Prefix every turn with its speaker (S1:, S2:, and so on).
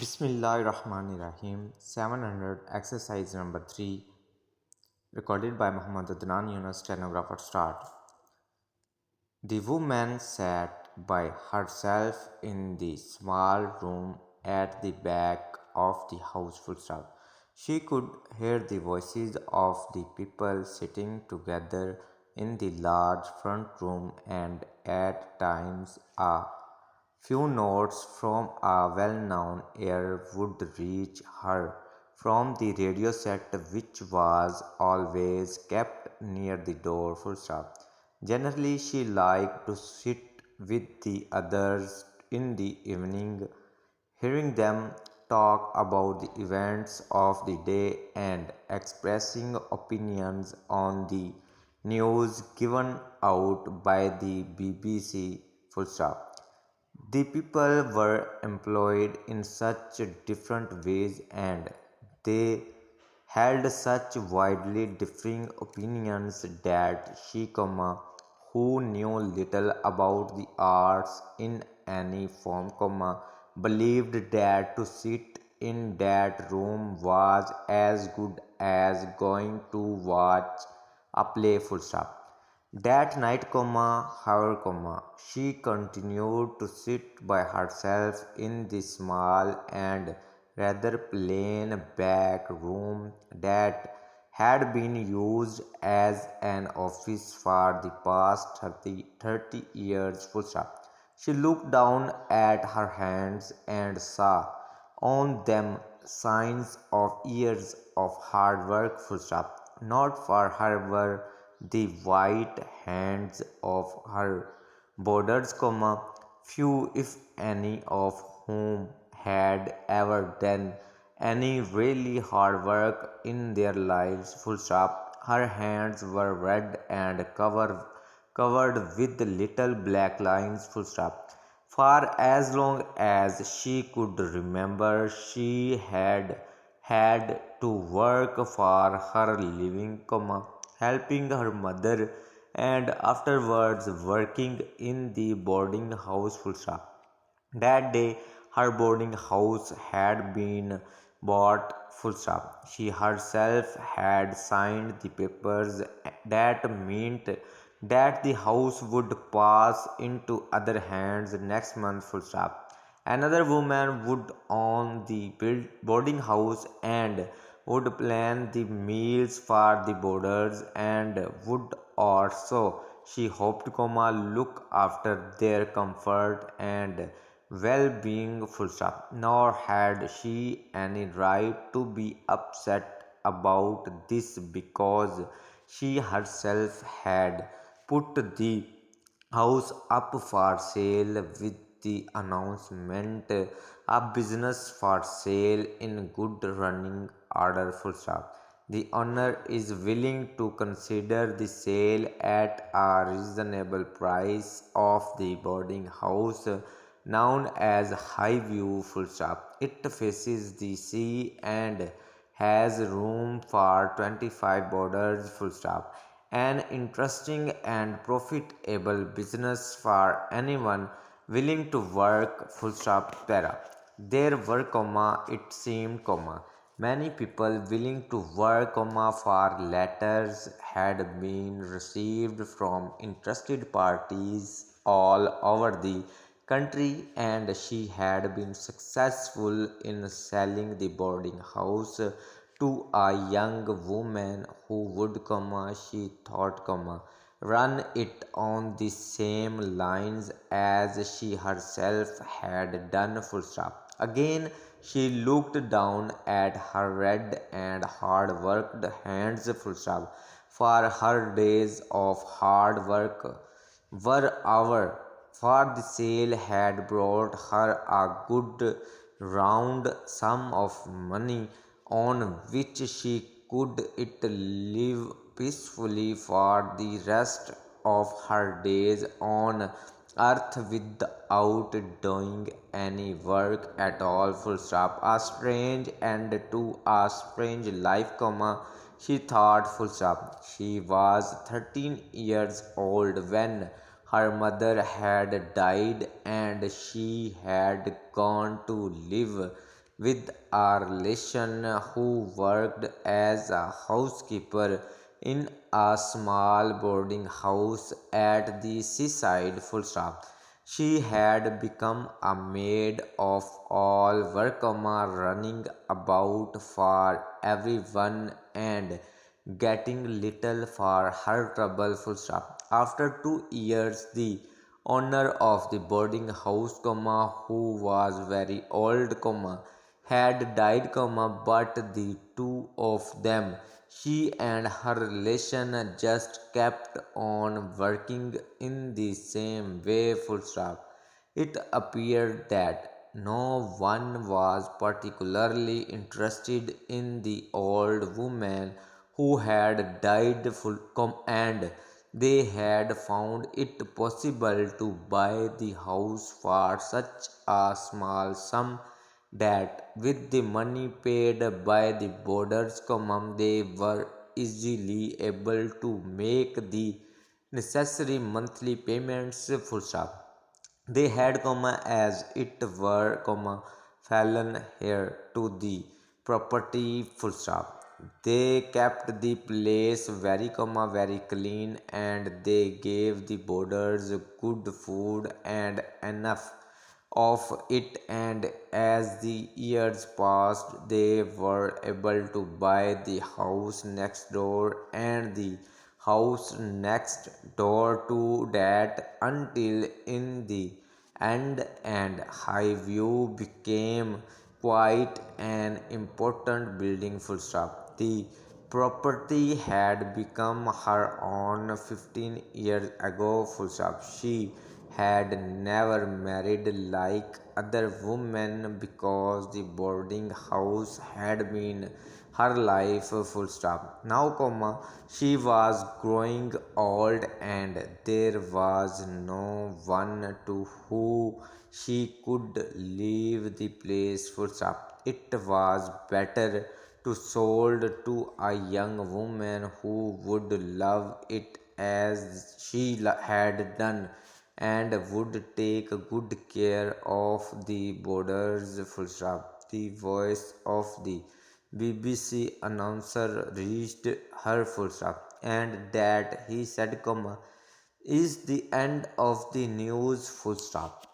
S1: Bismillahirrahmanirrahim. 700 exercise number 3 recorded by Muhammad Adnan Yunus, stenographer. Start. The woman sat by herself in the small room at the back of the house. Full stop. She could hear the voices of the people sitting together in the large front room, and at times a few notes from a well-known air would reach her from the radio set, which was always kept near the door. Full stop. Generally, she liked to sit with the others in the evening, hearing them talk about the events of the day and expressing opinions on the news given out by the BBC. Full stop. The people were employed in such different ways, and they held such widely differing opinions that she, who knew little about the arts in any form, believed that to sit in that room was as good as going to watch a play. Full stop. That night, however, she continued to sit by herself in the small and rather plain back room that had been used as an office for the past 30 years. Full stop. She looked down at her hands and saw on them signs of years of hard work. Full stop. Not for her were the white hands of her boarders, few if any of whom had ever done any really hard work in their lives. Full stop. Her hands were red and covered with little black lines. Full stop. For as long as she could remember, she had to work for her living, helping her mother, and afterwards working in the boarding house. Full stop. That day, her boarding house had been bought. Full stop. She herself had signed the papers that meant that the house would pass into other hands next month. Full stop. Another woman would own the boarding house and would plan the meals for the boarders and would also, she hoped, look after their comfort and well-being. Full stop. Nor had she any right to be upset about this, because she herself had put the house up for sale with the announcement, a business for sale in good running order. Full stop. The owner is willing to consider the sale at a reasonable price of the boarding house known as Highview. Full stop. It faces the sea and has room for 25 boarders. Full stop. An interesting and profitable business for anyone willing to work. Full stop. Para. There were, it seemed, many people willing to work, for letters had been received from interested parties all over the country, and she had been successful in selling the boarding house to a young woman who would, she thought, run it on the same lines as she herself had done. Full stop. Again, she looked down at her red and hard worked hands. Full stop. For her days of hard work were over, for the sale had brought her a good round sum of money on which she could it live peacefully for the rest of her days on earth without doing any work at all. Full stop. A strange end to a strange life, she thought. Full stop. She was 13 years old when her mother had died, and she had gone to live with a relation who worked as a housekeeper in a small boarding house at the seaside. Full stop. She had become a maid of all work, running about for everyone and getting little for her trouble. Full stop. After 2 years, the owner of the boarding house, who was very old, had died, but the two of them, she and her relation, just kept on working in the same way. Full stop. It appeared that no one was particularly interested in the old woman who had died, and they had found it possible to buy the house for such a small sum that with the money paid by the boarders, they were easily able to make the necessary monthly payments. Full stop. They had, as it were, fallen heir to the property. Full stop. They kept the place very, very clean, and they gave the boarders good food and enough of it. And as the years passed, they were able to buy the house next door and the house next door to that, until in the end and Highview became quite an important building. Full stop. The property had become her own 15 years ago. Full stop. She had never married like other women because the boarding house had been her life. Full stop. Now, she was growing old and there was no one to who she could leave the place. Full stop. It was better to sold to a young woman who would love it as she had done and would take good care of the boarders. Full stop. The voice of the BBC announcer reached her. Full stop. And that he said, is the end of the news. Full stop.